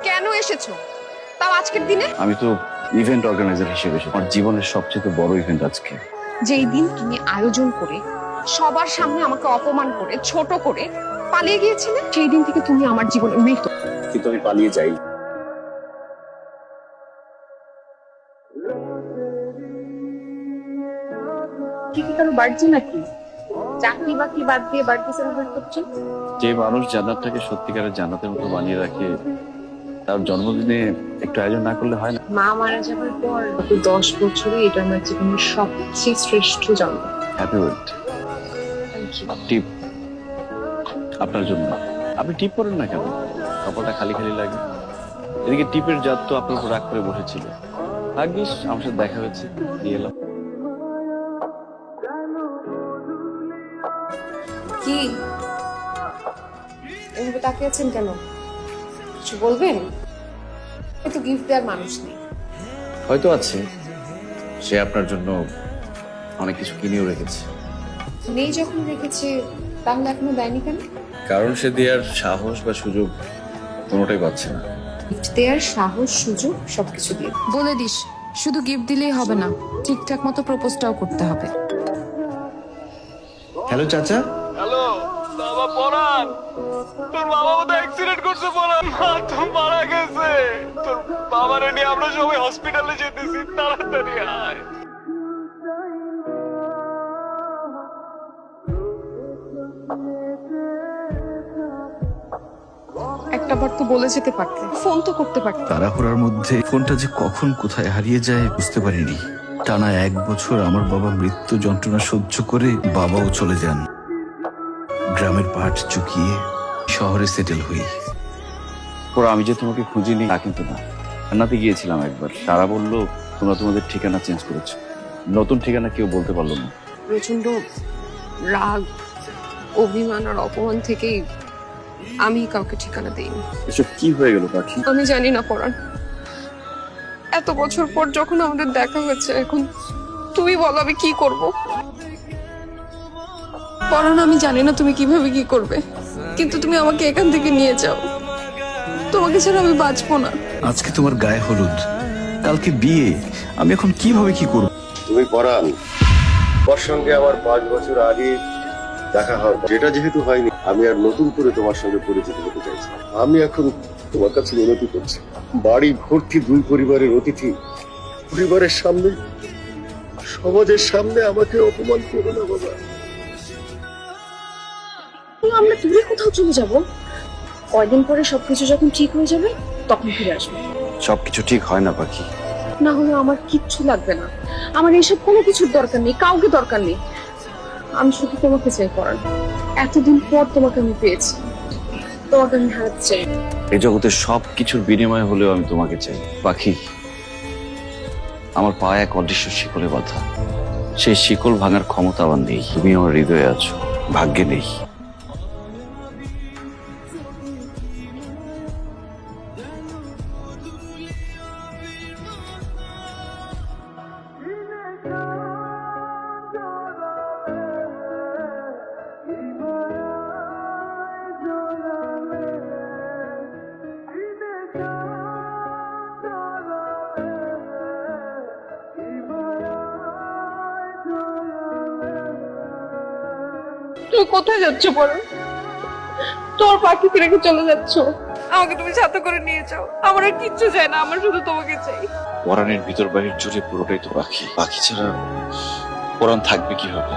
কেন এসেছো তাও আজকের দিনে? আমি তো ইভেন্ট অর্গানাইজার হিসেবে এসেছি। আমার জীবনের সবচেয়ে বড় ইভেন্ট আজকে। যেই দিন তুমি আয়োজন করে সবার সামনে আমাকে অপমান করে ছোট করে পালিয়ে গিয়েছিলে, সেই দিন থেকে তুমি আমার জীবনে মৃত। কিন্তু আমি পালিয়ে যাই। কি কারো বার্থডে নাকি? চাকরি বাকরি বাদ দিয়ে বার্থডে সেলিব্রেট করছেন? যে মানুষ জান্নাতটাকে সত্যিকারের জান্নাতের মতো বানিয়ে রাখে, তার জন্মদিনে একটু আয়োজন না করলে হয় না। মা মারা যাবার পর গত 10 বছরে এটা আমার জীবনের সবচেয়ে শ্রেষ্ঠ জন্ম। Happy birthday. টিপ আপনার জন্য। আপনি টিপ করেন না কেন? কপালটা খালি খালি লাগে। এদিকে টিপের জাত তো আপনার উপর রাগ করে বসেছিল। ভাগ্যিস আমার সাথে দেখা হয়েছে, দিয়ে এলাম। কি এভাবে তাকিয়ে আছেন কেন? কিছু বলবেন? তো গিফট দেওয়ার মানুষ নেই। হয়তো আছে, সে আপনার জন্য অনেক কিছু কিনেও রেখেছে। নেই যখন রেখেছে তাহলে এখনো দেয়নি কেন? কারণ সে দেওয়ার সাহস বা সুযোগ কোনোটাই পাচ্ছে না। গিফট দেওয়ার সাহস সুযোগ সবকিছু দিয়ে বলে দিস, শুধু গিফট দিলেই হবে না, ঠিকঠাক মতো প্রপোজটাও করতে হবে। হ্যালো চাচা। হ্যালো বাবা পরান, তোর বাবা বোধহয় অ্যাক্সিডেন্ট করছে পরান, মা তো মারা গেছে। তোর বাবারে নিয়ে আমরা সবাই হসপিটালে যেতেছি, তাড়াতাড়ি আয়। একটাবার তো বলে যেতে পারতে, ফোন তো করতে পারতে। তাড়াহুড়ার মধ্যে ফোনটা যে কখন কোথায় হারিয়ে যায় বুঝতে পারিনি। টানা 1 বছর আমার বাবা মৃত্যু যন্ত্রণা সহ্য করে বাবাও চলে যান। গ্রামের পাট চুকিয়ে শহরে সেটেল হই। ওরা আমি যে তোমাকে খুঁজিনি তা কিন্তু না। জান্নাতে গিয়েছিলাম একবার, তারা বললো তোমরা তোমাদের ঠিকানা চেঞ্জ করেছো। নতুন ঠিকানা কেউ বলতে পারলো না। প্রচন্ড রাগ, অভিমান আর অপমান থেকেই আমি কাউকে ঠিকানা দেইনি। এসব কি হয়ে গেল পাখি? আমি জানি না পরাণ, এত বছর পর যখন আমাদের দেখা হয়েছে, এখন তুমি বলো আমি কি করব? পরাণ, আমি জানি না তুমি কিভাবে কি করবে, কিন্তু তুমি আমাকে এখান থেকে নিয়ে যাও। তোমাকে ছাড়া আমি বাঁচবো না। আজকে তোমার গায়ে হলুদ, কালকে বিয়ে, আমি এখন কিভাবে কি করব? তুমি পরাণ, ওর সঙ্গে আমার 5 বছর আগে দেখা হয়, যেটা যেহেতু হয়নি, আমি আর নতুন করে তোমার সঙ্গে পরিচিত হতে চাইছি। আমি এখন তোমার কাছে মিনতি করছি, বাড়ি ভর্তি 2 পরিবারের অতিথি, পরিবারের সামনে, সমাজের সামনে আমাকে অপমান করো না বাবা। আমরা দূরে কোথাও চলে যাব, কয়দিন পরে সবকিছু যখন ঠিক হয়ে যাবে তখন ফিরে আসবো। সবকিছু ঠিক হয় না পাখি। না হলে আমার কিচ্ছু লাগবে না, আমার এইসব কোনো কিছুর দরকার নেই, কাউকে দরকার নেই। আমি শুধু তোমাকে চাই পরাণ। এতদিন পর তোমাকে আমি পেয়েছি, তোমাকে আমি হারাতে চাই। এই জগতের সবকিছুর বিনিময় হলেও আমি তোমাকে চাই পাখি। আমার পায়ে এক অদৃশ্য শিকলে বাঁধা, সেই শিকল ভাঙার ক্ষমতা আমার নেই। তুমি আমার হৃদয়ে আছো, ভাগ্যে নেই। তুমি কোথায় যাচ্ছ পরাণ? তোর পাখিকে রেখে চলে যাচ্ছ, আমাকে তুমি সাথে করে নিয়ে যাও। আমার আর কিচ্ছু চাই না, আমার শুধু তোমাকে চাই। পরাণের ভিতর বাহির জুড়ে পুরোটাই তো পাখি। পাখি ছাড়া পরাণ থাকবে কিভাবে?